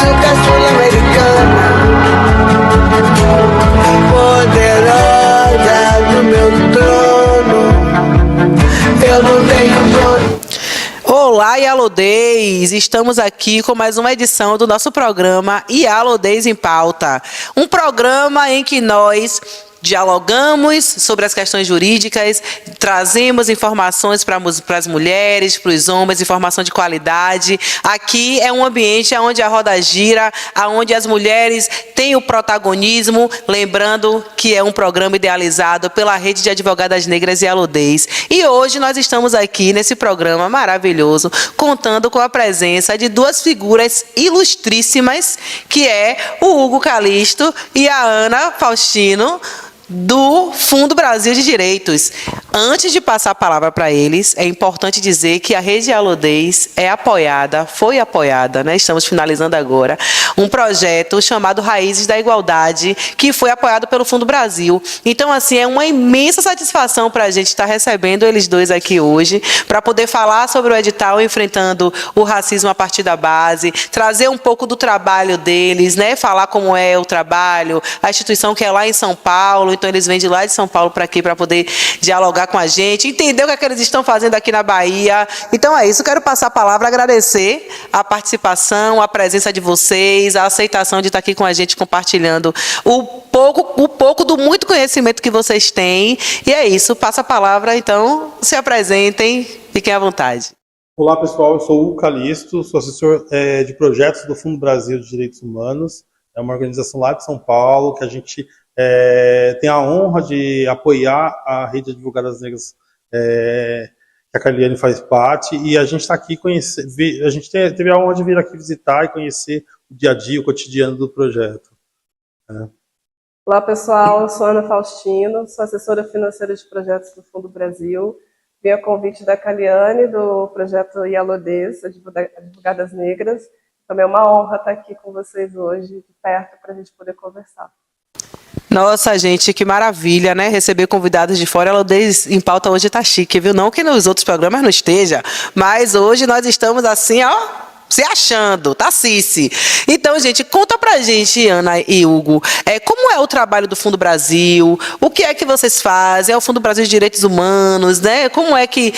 açúcar sul-americana, poderosa no meu trono, eu não tenho dono. Olá, Ialodês! Estamos aqui com mais uma edição do nosso programa Ialodês em Pauta. Um programa em que nós dialogamos sobre as questões jurídicas, trazemos informações para as mulheres, para os homens, informação de qualidade. Aqui é um ambiente onde a roda gira, onde as mulheres têm o protagonismo, lembrando que é um programa idealizado pela Rede de Advogadas Negras Ialodês. E hoje nós estamos aqui nesse programa maravilhoso, contando com a presença de duas figuras ilustríssimas, que é o Hugo Calisto e a Ana Faustino, do Fundo Brasil de Direitos. Antes de passar a palavra para eles, é importante dizer que a Rede Ialodês foi apoiada, né? Estamos finalizando agora, um projeto chamado Raízes da Igualdade, que foi apoiado pelo Fundo Brasil. Então, assim, é uma imensa satisfação para a gente estar recebendo eles dois aqui hoje, para poder falar sobre o edital Enfrentando o Racismo a Partir da Base, trazer um pouco do trabalho deles, né? Falar como é o trabalho, a instituição que é lá em São Paulo. Então, eles vêm de lá de São Paulo para aqui para poder dialogar com a gente, entender o que é que eles estão fazendo aqui na Bahia. Então, é isso. Quero passar a palavra, agradecer a participação, a presença de vocês, a aceitação de estar aqui com a gente, compartilhando o pouco do muito conhecimento que vocês têm. E é isso. Passa a palavra, então, se apresentem, fiquem à vontade. Olá, pessoal. Eu sou o Hugo Calisto, sou assessor de projetos do Fundo Brasil de Direitos Humanos. É uma organização lá de São Paulo que a gente tem a honra de apoiar a Rede de Advogadas Negras, que a Caliane faz parte, e a gente está aqui a gente teve a honra de vir aqui visitar e conhecer o dia a dia, o cotidiano do projeto. Olá, pessoal, eu sou Ana Faustino, sou assessora financeira de projetos do Fundo Brasil. Vim a convite da Caliane, do projeto Ialodês, Advogadas Negras. Também é uma honra estar aqui com vocês hoje, de perto, para a gente poder conversar. Nossa, gente, que maravilha, né? Receber convidados de fora. Ialodês em Pauta hoje tá chique, viu? Não que nos outros programas não esteja, mas hoje nós estamos assim, ó, se achando, tá, Cici? Então, gente, conta pra gente, Ana e Hugo, como é o trabalho do Fundo Brasil? O que é que vocês fazem? É o Fundo Brasil de Direitos Humanos, né? Como é que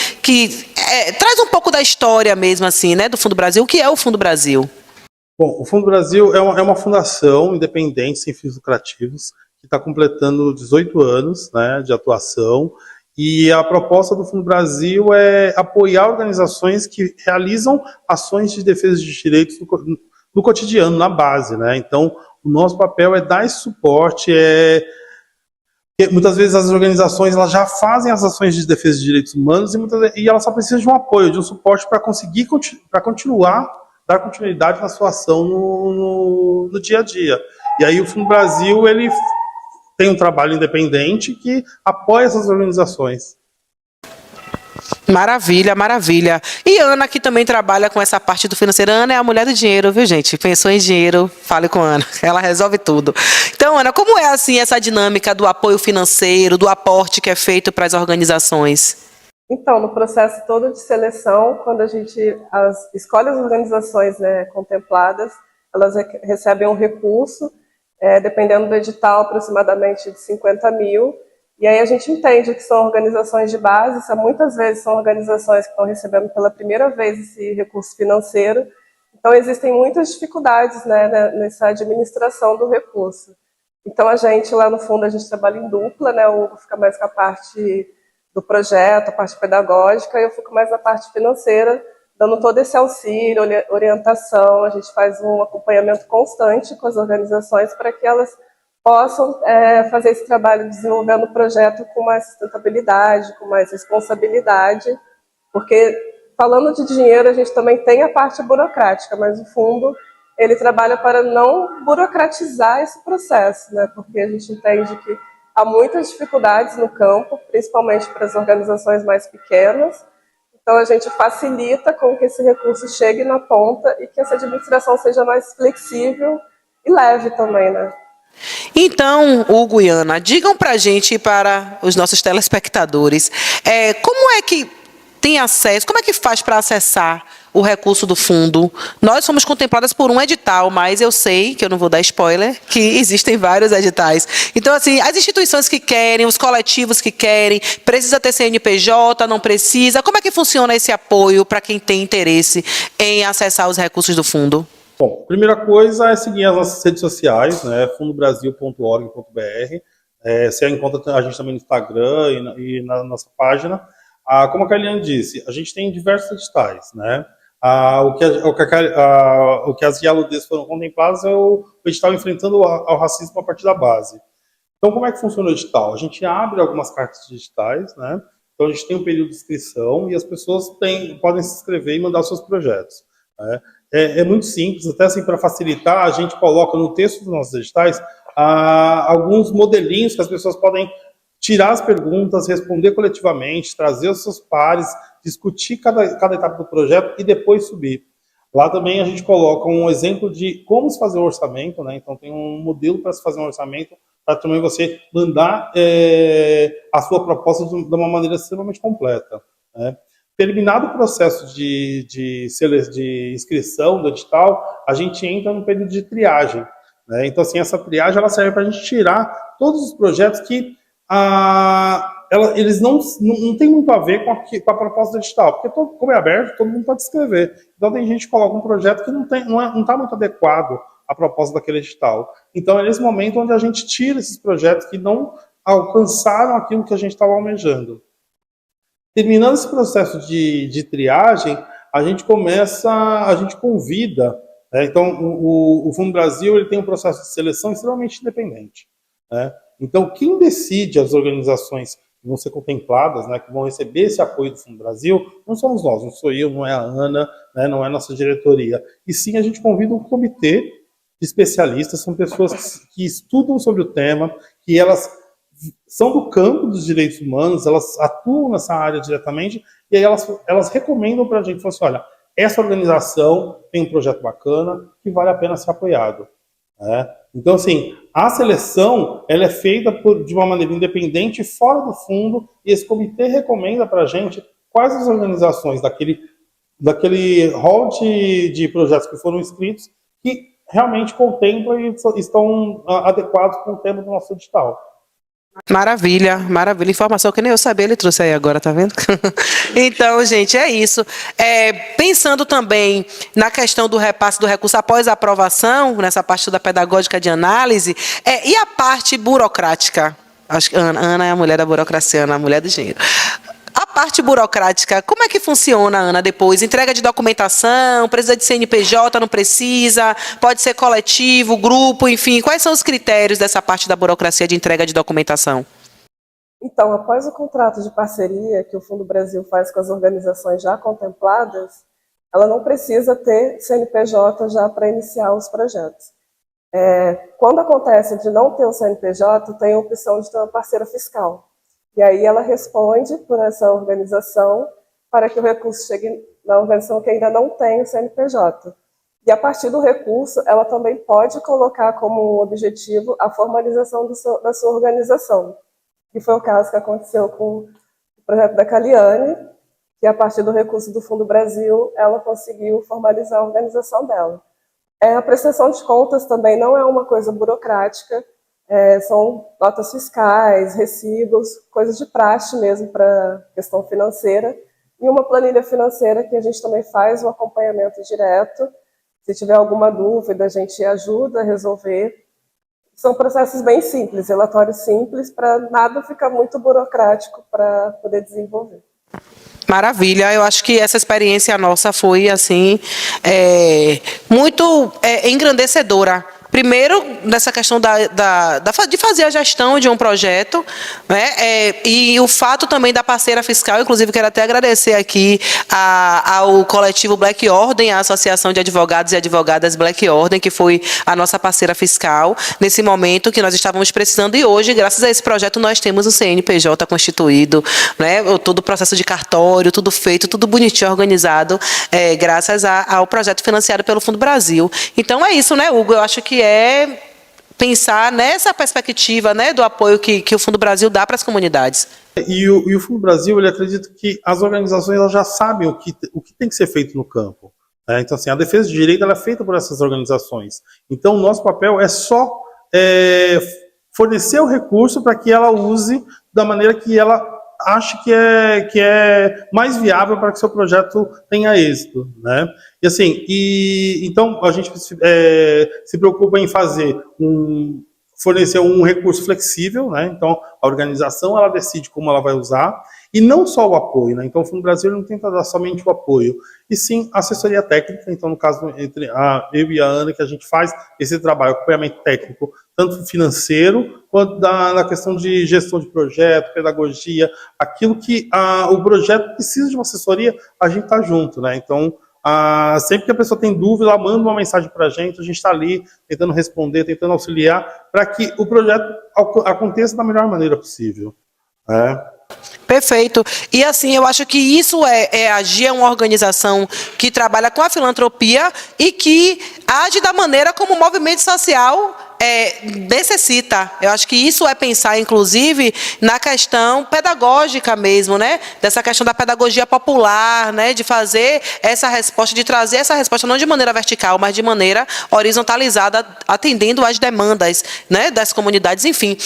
traz um pouco da história mesmo, assim, né, do Fundo Brasil. O que é o Fundo Brasil? Bom, o Fundo Brasil é uma fundação independente, sem fins lucrativos, que está completando 18 anos, né, de atuação, e a proposta do Fundo Brasil é apoiar organizações que realizam ações de defesa de direitos no cotidiano, na base, né? Então, o nosso papel é dar esse suporte, muitas vezes as organizações elas já fazem as ações de defesa de direitos humanos e elas só precisam de um apoio, de um suporte para conseguir dar continuidade na sua ação no dia a dia. E aí o Fundo Brasil, ele tem um trabalho independente que apoia essas organizações. Maravilha, maravilha. E Ana, que também trabalha com essa parte do financeiro. Ana é a mulher do dinheiro, viu, gente? Pensou em dinheiro, fale com a Ana. Ela resolve tudo. Então, Ana, como é assim essa dinâmica do apoio financeiro, do aporte que é feito para as organizações? Então, no processo todo de seleção, quando a gente escolhe as organizações, né, contempladas, elas recebem um recurso, dependendo do edital, aproximadamente de 50 mil, e aí a gente entende que são organizações de base, muitas vezes são organizações que estão recebendo pela primeira vez esse recurso financeiro, então existem muitas dificuldades, né, nessa administração do recurso. Então a gente, lá no fundo, a gente trabalha em dupla, né, o Hugo fica mais com a parte do projeto, a parte pedagógica, e eu fico mais na parte financeira, dando todo esse auxílio, orientação. A gente faz um acompanhamento constante com as organizações para que elas possam fazer esse trabalho desenvolvendo o projeto com mais sustentabilidade, com mais responsabilidade, porque falando de dinheiro a gente também tem a parte burocrática, mas o fundo ele trabalha para não burocratizar esse processo, né? Porque a gente entende que há muitas dificuldades no campo, principalmente para as organizações mais pequenas. Então, a gente facilita com que esse recurso chegue na ponta e que essa administração seja mais flexível e leve também, né? Então, Hugo e Ana, digam para a gente e para os nossos telespectadores, como é que tem acesso, como é que faz para acessar o recurso do fundo. Nós somos contempladas por um edital, mas eu sei, que eu não vou dar spoiler, que existem vários editais. Então, assim, as instituições que querem, os coletivos que querem, precisa ter CNPJ, não precisa? Como é que funciona esse apoio para quem tem interesse em acessar os recursos do fundo? Bom, primeira coisa é seguir as nossas redes sociais, né, fundobrasil.org.br. Você encontra a gente também no Instagram e na nossa página. Como a Kaliane disse, a gente tem diversos editais, né? O que as IALUDs foram contempladas é o edital enfrentando ao racismo a partir da base. Então, como é que funciona o edital? A gente abre algumas cartas digitais, né? Então, a gente tem um período de inscrição e as pessoas podem se inscrever e mandar os seus projetos, né? É muito simples, até assim, para facilitar, a gente coloca no texto dos nossos editais alguns modelinhos que as pessoas podem tirar as perguntas, responder coletivamente, trazer os seus pares, discutir cada etapa do projeto e depois subir. Lá também a gente coloca um exemplo de como se fazer o orçamento, né? Então tem um modelo para se fazer um orçamento, para também você mandar a sua proposta de uma maneira extremamente completa, né? Terminado o processo de inscrição do edital, a gente entra no período de triagem, né? Então, assim, essa triagem ela serve para a gente tirar todos os projetos que eles não têm muito a ver com a proposta do edital, porque como é aberto, todo mundo pode escrever. Então, tem gente que coloca um projeto que não está muito adequado à proposta daquele edital. Então, é nesse momento onde a gente tira esses projetos que não alcançaram aquilo que a gente estava almejando. Terminando esse processo de triagem, a gente convida, né? Então o Fundo Brasil ele tem um processo de seleção extremamente independente, né? Então quem decide as organizações que vão ser contempladas, né, que vão receber esse apoio do Fundo Brasil, não somos nós, não sou eu, não é a Ana, né, não é a nossa diretoria, e sim a gente convida um comitê de especialistas, são pessoas que estudam sobre o tema, que elas são do campo dos direitos humanos, elas atuam nessa área diretamente, e aí elas recomendam para a gente, falam assim, olha, essa organização tem um projeto bacana que vale a pena ser apoiado, né? Então, assim, a seleção ela é feita de uma maneira independente, fora do fundo, e esse comitê recomenda para a gente quais as organizações daquele hall de projetos que foram inscritos que realmente contemplam e estão adequados com o tema do nosso edital. Maravilha, maravilha. Informação que nem eu sabia, ele trouxe aí agora, tá vendo? Então, gente, é isso. Pensando também na questão do repasse do recurso após a aprovação, nessa parte da pedagógica de análise, e a parte burocrática? Acho que Ana é a mulher da burocracia, Ana é a mulher do engenheiro. A parte burocrática, como é que funciona, Ana, depois? Entrega de documentação, precisa de CNPJ, não precisa, pode ser coletivo, grupo, enfim. Quais são os critérios dessa parte da burocracia de entrega de documentação? Então, após o contrato de parceria que o Fundo Brasil faz com as organizações já contempladas, ela não precisa ter CNPJ já para iniciar os projetos. Quando acontece de não ter o CNPJ, tem a opção de ter uma parceira fiscal. E aí ela responde por essa organização para que o recurso chegue na organização que ainda não tem o CNPJ. E a partir do recurso, ela também pode colocar como objetivo a formalização da sua organização. Que foi o caso que aconteceu com o projeto da Kaliane, que a partir do recurso do Fundo Brasil, ela conseguiu formalizar a organização dela. A prestação de contas também não é uma coisa burocrática, são notas fiscais, recibos, coisas de praxe mesmo para questão financeira, e uma planilha financeira que a gente também faz o acompanhamento direto. Se tiver alguma dúvida, a gente ajuda a resolver. São processos bem simples, relatórios simples, para nada ficar muito burocrático para poder desenvolver. Maravilha, eu acho que essa experiência nossa foi assim muito engrandecedora. Primeiro, nessa questão de fazer a gestão de um projeto, né? E o fato também da parceira fiscal, inclusive quero até agradecer aqui ao coletivo Black Ordem, a Associação de Advogados e Advogadas Black Ordem, que foi a nossa parceira fiscal nesse momento que nós estávamos precisando, e hoje, graças a esse projeto, nós temos o CNPJ constituído, né? Todo o processo de cartório, tudo feito, tudo bonitinho, organizado, graças ao projeto financiado pelo Fundo Brasil. Então é isso, né, Hugo? Eu acho que pensar nessa perspectiva, né, do apoio que o Fundo Brasil dá para as comunidades. E o Fundo Brasil, ele acredita que as organizações elas já sabem o que tem que ser feito no campo. Né? Então, assim, a defesa de direito ela é feita por essas organizações. Então, o nosso papel é só fornecer o recurso para que ela use da maneira que ela acha que é mais viável para que seu projeto tenha êxito, né? E assim, então a gente se preocupa em fornecer um recurso flexível, né? Então a organização ela decide como ela vai usar e não só o apoio, né? Então o Fundo Brasil não tenta dar somente o apoio, e sim assessoria técnica. Então no caso entre eu e a Ana que a gente faz esse trabalho, acompanhamento técnico, tanto financeiro quanto na questão de gestão de projeto, pedagogia, aquilo que o projeto precisa de uma assessoria, a gente está junto, né? Então sempre que a pessoa tem dúvida, ela manda uma mensagem para a gente está ali tentando responder, tentando auxiliar, para que o projeto aconteça da melhor maneira possível. Perfeito. E assim, eu acho que isso agir uma organização que trabalha com a filantropia e que age da maneira como o movimento social necessita. Eu acho que isso é pensar, inclusive, na questão pedagógica mesmo, né? Dessa questão da pedagogia popular, né? De fazer essa resposta, de trazer essa resposta não de maneira vertical, mas de maneira horizontalizada, atendendo às demandas, né? Das comunidades, enfim.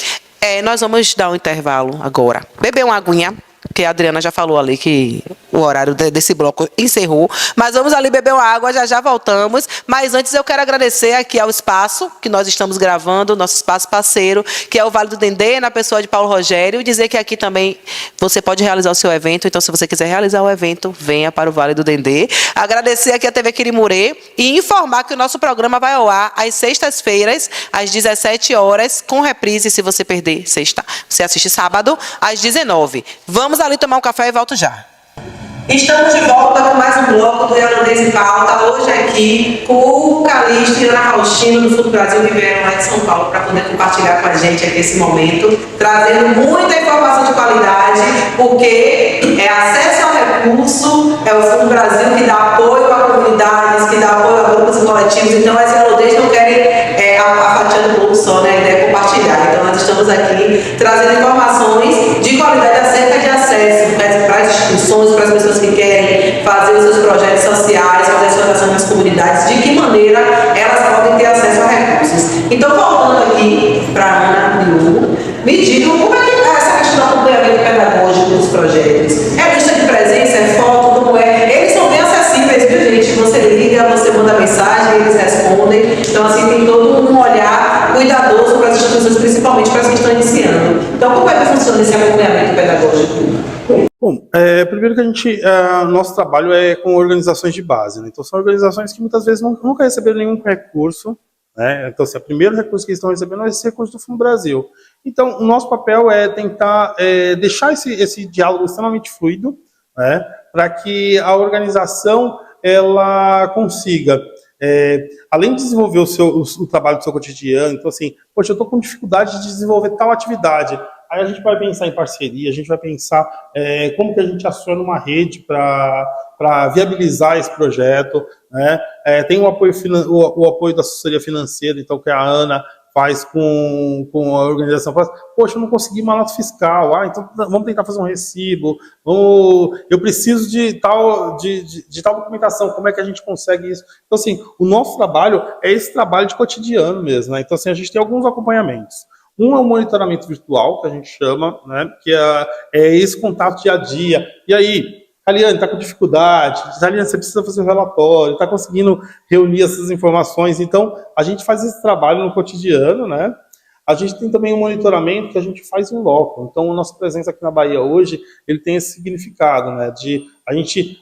Nós vamos dar um intervalo agora. Beber uma aguinha, porque a Adriana já falou ali que o horário desse bloco encerrou. Mas vamos ali beber uma água, já voltamos. Mas antes eu quero agradecer aqui ao espaço que nós estamos gravando, nosso espaço parceiro, que é o Vale do Dendê, na pessoa de Paulo Rogério. Dizer que aqui também você pode realizar o seu evento. Então, se você quiser realizar o evento, venha para o Vale do Dendê. Agradecer aqui a TV Quirimurê e informar que o nosso programa vai ao ar às sextas-feiras, às 17 horas, com reprise, se você perder sexta. Você assiste sábado, às 19. Vamos ali tomar um café e volto já. Estamos de volta com mais um bloco do Irlandês em Pauta, hoje aqui com o Calixto e Ana Faustino do Fundo Brasil, que vieram lá de São Paulo para poder compartilhar com a gente aqui esse momento, trazendo muita informação de qualidade, porque acesso ao recurso, é o Fundo Brasil que dá apoio a comunidades, que dá apoio a grupos e coletivos, então as Irlandês não querem a fatia do bolo só, né? A ideia é compartilhar. Então nós estamos aqui trazendo informações de qualidade acerca de acesso para as instituições, para as pessoas que querem fazer os seus projetos sociais, fazer a sua ação nas comunidades, de que maneira elas podem ter acesso a recursos. Então, voltando aqui para a Ana e Hugo, me digam como é que está essa questão do acompanhamento pedagógico dos projetos. É lista de presença, é foto, como é? Eles são bem acessíveis, viu, gente? Você liga, você manda mensagem, eles respondem. Então, assim, tem todo um olhar cuidadoso para as instituições, principalmente para as que estão iniciando. Então, como é que funciona esse acompanhamento pedagógico? Bom, primeiro que nosso trabalho é com organizações de base, né? Então são organizações que muitas vezes nunca receberam nenhum recurso, né? Então, assim, o primeiro recurso que eles estão recebendo é esse recurso do Fundo Brasil. Então, o nosso papel é tentar deixar esse diálogo extremamente fluido, né? Para que a organização ela consiga, além de desenvolver o trabalho do seu cotidiano, então assim, poxa, eu estou com dificuldade de desenvolver tal atividade. Aí a gente vai pensar em parceria, a gente vai pensar como que a gente aciona uma rede para viabilizar esse projeto, né? Tem o apoio da assessoria financeira, então que a Ana faz com a organização, fala, poxa, eu não consegui uma nota fiscal, então vamos tentar fazer um recibo, eu preciso de tal documentação, como é que a gente consegue isso? Então assim, o nosso trabalho é esse trabalho de cotidiano mesmo, né? Então assim, a gente tem alguns acompanhamentos. Um é o monitoramento virtual, que a gente chama, né, que é esse contato dia a dia. E aí, Aliane, está com dificuldade, Aliane, você precisa fazer um relatório, está conseguindo reunir essas informações. Então, a gente faz esse trabalho no cotidiano, né? A gente tem também um monitoramento que a gente faz em loco. Então, a nossa presença aqui na Bahia hoje, ele tem esse significado, né, de a gente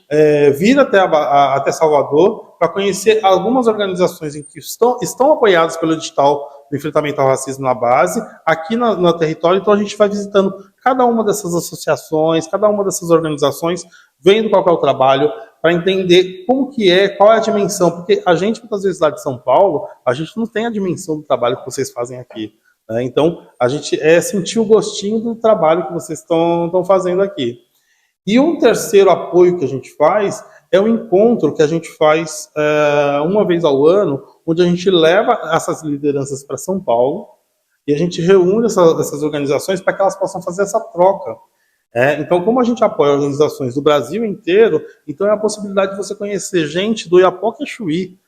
vir até Salvador para conhecer algumas organizações em que estão apoiadas pelo edital do enfrentamento ao racismo na base, aqui no território. Então a gente vai visitando cada uma dessas associações, cada uma dessas organizações, vendo qual é o trabalho, para entender como que qual é a dimensão, porque a gente, muitas vezes lá de São Paulo, a gente não tem a dimensão do trabalho que vocês fazem aqui, né? Então a gente sentir o gostinho do trabalho que vocês estão fazendo aqui. E um terceiro apoio que a gente faz é um encontro que a gente faz uma vez ao ano, onde a gente leva essas lideranças para São Paulo e a gente reúne essas organizações para que elas possam fazer essa troca. Então, como a gente apoia organizações do Brasil inteiro, então é a possibilidade de você conhecer gente do Iapoque a Chuí.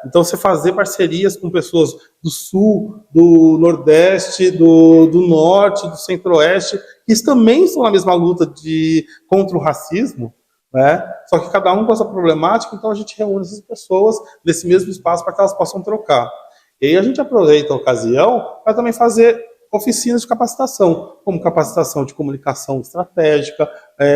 Então, você fazer parcerias com pessoas do Sul, do Nordeste, do Norte, do Centro-Oeste, que também estão na mesma luta contra o racismo, só que cada um com a sua problemática, então a gente reúne essas pessoas nesse mesmo espaço para que elas possam trocar. E aí a gente aproveita a ocasião para também fazer oficinas de capacitação, como capacitação de comunicação estratégica,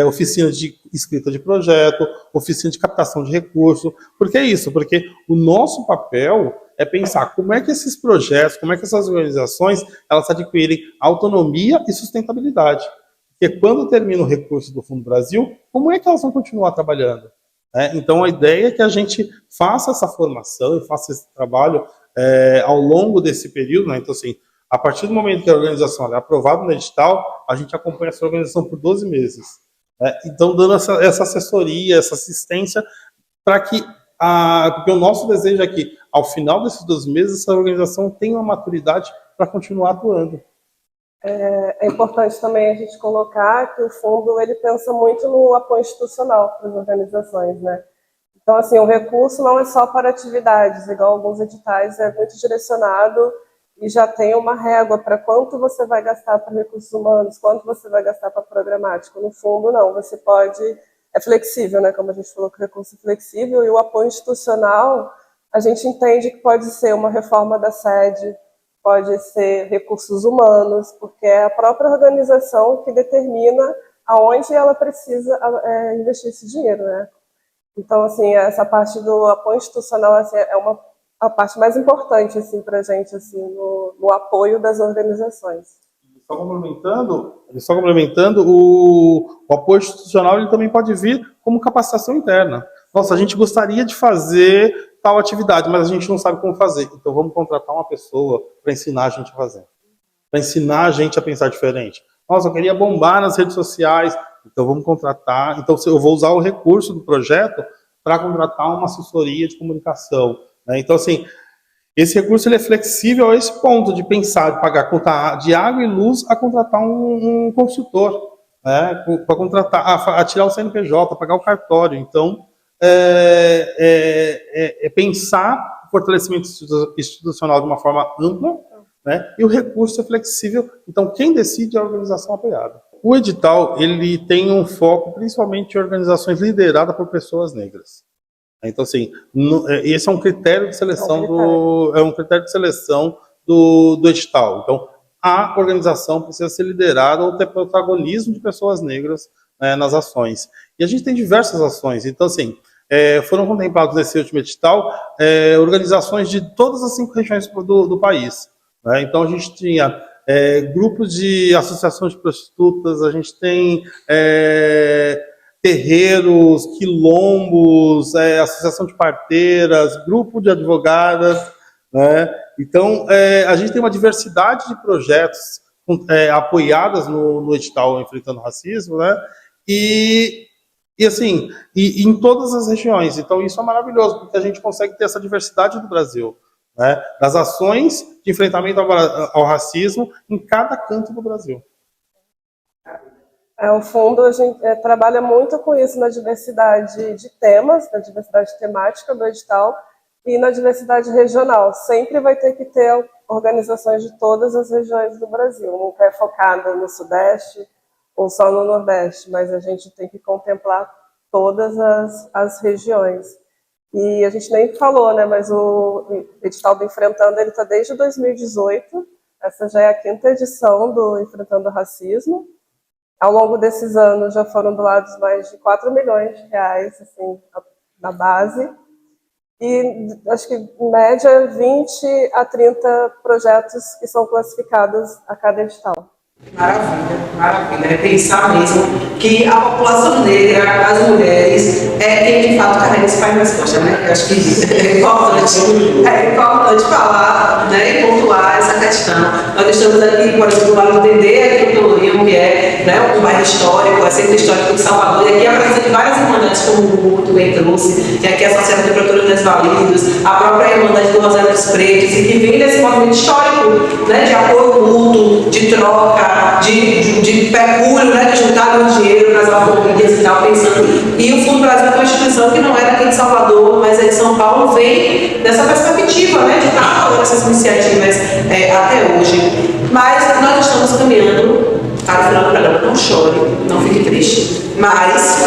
oficinas de escrita de projeto, oficina de captação de recurso. Por que isso? Porque o nosso papel é pensar como é que esses projetos, como é que essas organizações, elas adquirem autonomia e sustentabilidade. Porque quando termina o recurso do Fundo Brasil, como é que elas vão continuar trabalhando? Então a ideia é que a gente faça essa formação e faça esse trabalho ao longo desse período, Então, assim, a partir do momento que a organização é aprovada no edital, a gente acompanha essa organização por 12 meses. Então, dando essa assessoria, essa assistência, para que porque o nosso desejo é que, ao final desses 12 meses, essa organização tenha uma maturidade para continuar atuando. É importante também a gente colocar que o fundo ele pensa muito no apoio institucional para as organizações, Então, assim, o recurso não é só para atividades, igual alguns editais, é muito direcionado e já tem uma régua para quanto você vai gastar para recursos humanos, quanto você vai gastar para programático. No fundo, não, você pode... É flexível, Como a gente falou, que o recurso é flexível, e o apoio institucional, a gente entende que pode ser uma reforma da sede, pode ser recursos humanos, porque é a própria organização que determina aonde ela precisa investir esse dinheiro, Então, assim, essa parte do apoio institucional assim, é a parte mais importante assim, para a gente assim, no apoio das organizações. Só complementando, o apoio institucional ele também pode vir como capacitação interna. Nossa, a gente gostaria de fazer tal atividade, mas a gente não sabe como fazer. Então vamos contratar uma pessoa para ensinar a gente a fazer. Para ensinar a gente a pensar diferente. Nossa, eu queria bombar nas redes sociais, então vamos contratar. Então eu vou usar o recurso do projeto para contratar uma assessoria de comunicação. Então, assim, esse recurso ele é flexível a esse ponto de pensar, de pagar conta de água e luz a contratar um consultor, para contratar, a tirar o CNPJ, a pagar o cartório. Então, pensar o fortalecimento institucional de uma forma ampla, e o recurso é flexível. Então, quem decide é a organização apoiada. O edital ele tem um foco principalmente em organizações lideradas por pessoas negras. Então, assim, esse é um critério de seleção do edital. Então, a organização precisa ser liderada ou ter protagonismo de pessoas negras nas ações. E a gente tem diversas ações. Então, assim, foram contemplados nesse último edital organizações de todas as 5 regiões do país. Então, a gente tinha grupos de associações de prostitutas, a gente tem terreiros, quilombos, associação de parteiras, grupo de advogadas, Então, a gente tem uma diversidade de projetos apoiadas no edital Enfrentando o Racismo, E assim, em todas as regiões. Então, isso é maravilhoso, porque a gente consegue ter essa diversidade do Brasil, das ações de enfrentamento ao racismo em cada canto do Brasil. O fundo a gente trabalha muito com isso na diversidade de temas, na diversidade temática do edital e na diversidade regional. Sempre vai ter que ter organizações de todas as regiões do Brasil. Nunca é focada no Sudeste ou só no Nordeste, mas a gente tem que contemplar todas as regiões. E a gente nem falou, mas o edital do Enfrentando ele está desde 2018. Essa já é a 5ª edição do Enfrentando o Racismo. Ao longo desses anos já foram doados mais de 4 milhões de reais assim, na base. E acho que, em média, 20 a 30 projetos que são classificados a cada edital. Maravilha, maravilha. Pensar mesmo que a população negra, as mulheres, quem de fato carrega esse país nas costas, Eu acho que é importante falar, e pontuar essa questão. Nós estamos aqui, por exemplo, para entender aqui o Pelourinho, que é né, um bairro histórico, é centro histórico de Salvador, e aqui apresenta várias irmandades, como o Hugo muito bem trouxe, tem aqui a Associação de Protetores Desvalidos, a própria Irmandade do Rosário dos Pretos, e que vem desse movimento histórico, né, de apoio mútuo, de troca, de pecúlio, né, de juntar o dinheiro para as famílias e tal, pensando. E o Fundo Brasil é uma instituição que não era aqui de Salvador, mas é de São Paulo, vem dessa perspectiva, né, de estar fazendo essas iniciativas até hoje. Mas nós estamos caminhando para o final do programa. Não chore, não fique triste. Mas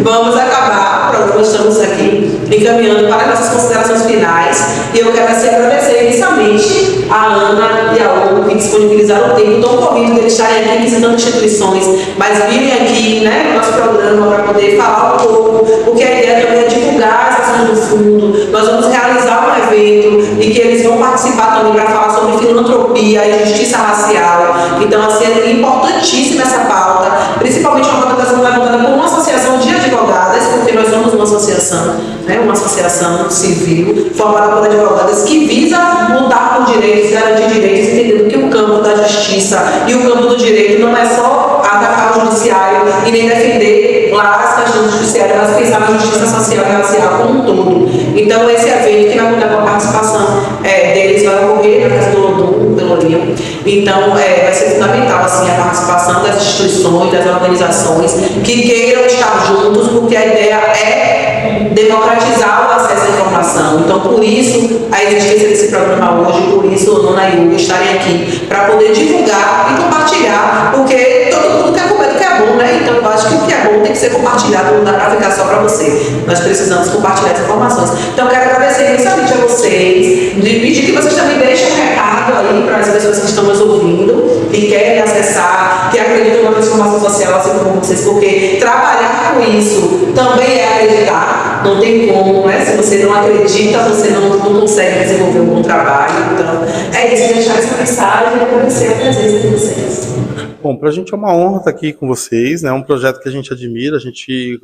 vamos acabar o programa, estamos aqui encaminhando para nossas considerações finais. E eu quero agradecer inicialmente a Ana e a Hugo que disponibilizaram o tempo tão corrido de eles estarem aqui visitando instituições, mas virem aqui, né, no nosso programa para poder falar um pouco, porque a ideia também é divulgar as ações do fundo. Nós vamos realizar um evento e que eles vão participar também para falar sobre filantropia e justiça racial. Então, assim, é importantíssima essa pauta, principalmente uma pauta que está sendo levantada por uma associação de advogadas, porque nós somos uma associação, né, uma associação civil formada por advogadas que visa lutar por direitos, garantir direitos, entendendo que o campo da justiça e o campo do direito não é só atacar o judiciário e nem defender lá as questões do judiciário, mas pensar na justiça social e racial como um todo. Então, esse evento que vai contar com a participação deles vai ocorrer na Casa do Lodum, Pelourinho. Então, vai ser fundamental assim, a participação das instituições, das organizações que queiram estar juntos, porque a ideia é democratizar o acesso à informação. Então, por isso, a existência desse programa hoje, por isso, Nona e Hugo estarem aqui, para poder divulgar e compartilhar, porque todo mundo quer comer do que é bom, né? Então, eu acho que o que é bom tem que ser compartilhado, não dá para ficar só para você. Nós precisamos compartilhar as informações. Então, eu quero agradecer imensamente a vocês, pedir que vocês também deixem um recado aí para as pessoas que estão nos ouvindo e querem acessar, que acreditam na transformação social, assim como vocês, porque trabalhar com isso também é acreditar, não tem como, né? Se você não acredita, você não consegue desenvolver um bom trabalho. Então, é isso, deixar essa mensagem e agradecer a presença de vocês. Bom, para a gente é uma honra estar aqui com vocês, né? É um projeto que a gente admira, a gente,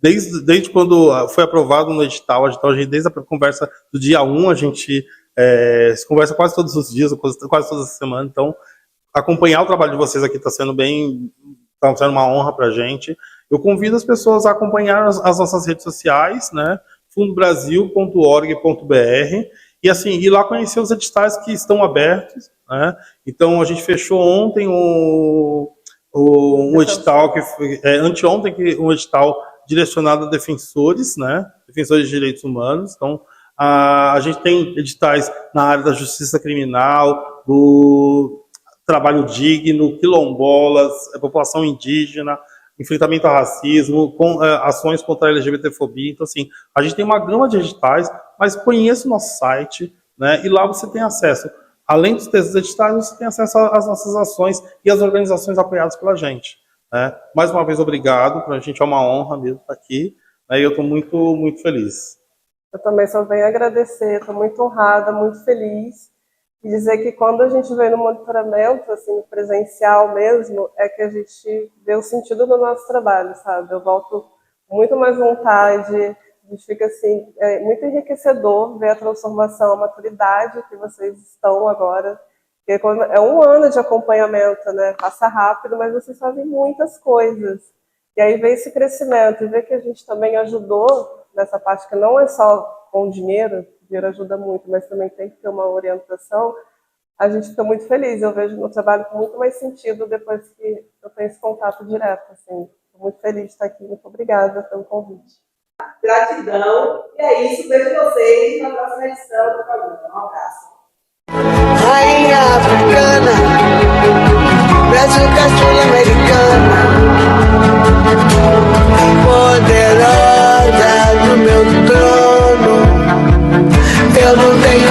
desde quando foi aprovado no edital, desde a conversa do dia 1, a gente se conversa quase todos os dias, quase todas as semanas, então acompanhar o trabalho de vocês aqui está sendo uma honra para a gente. Eu convido as pessoas a acompanhar as nossas redes sociais, né? fundobrasil.org.br e assim, ir lá conhecer os editais que estão abertos, né? Então a gente fechou ontem um edital que foi, anteontem, um edital direcionado a defensores, né? Defensores de direitos humanos. Então a gente tem editais na área da justiça criminal, do trabalho digno, quilombolas, população indígena, enfrentamento ao racismo, ações contra a LGBTfobia. Então, assim, a gente tem uma gama de editais, mas conheça o nosso site, né? E lá você tem acesso, além dos textos editais, você tem acesso às nossas ações e às organizações apoiadas pela gente, né? Mais uma vez, obrigado. Para a gente é uma honra mesmo estar aqui, né? E eu estou muito, muito feliz. Eu também só venho agradecer, estou muito honrada, muito feliz. E dizer que quando a gente vem no monitoramento, assim, presencial mesmo, é que a gente vê o sentido do nosso trabalho, sabe? Eu volto com muito mais vontade, a gente fica assim, muito enriquecedor ver a transformação, a maturidade que vocês estão agora. Porque é um ano de acompanhamento, né? Passa rápido, mas vocês fazem muitas coisas. E aí vem esse crescimento, e ver que a gente também ajudou nessa parte que não é só com dinheiro ajuda muito, mas também tem que ter uma orientação, a gente fica muito feliz. Eu vejo meu trabalho com muito mais sentido depois que eu tenho esse contato direto. Assim. Estou muito feliz de estar aqui. Muito obrigada pelo convite. Gratidão. E é isso. Vejo vocês na próxima edição do programa. Um abraço. Rainha africana, Brasil caçula americana, poderosa no meu trono, eu não tenho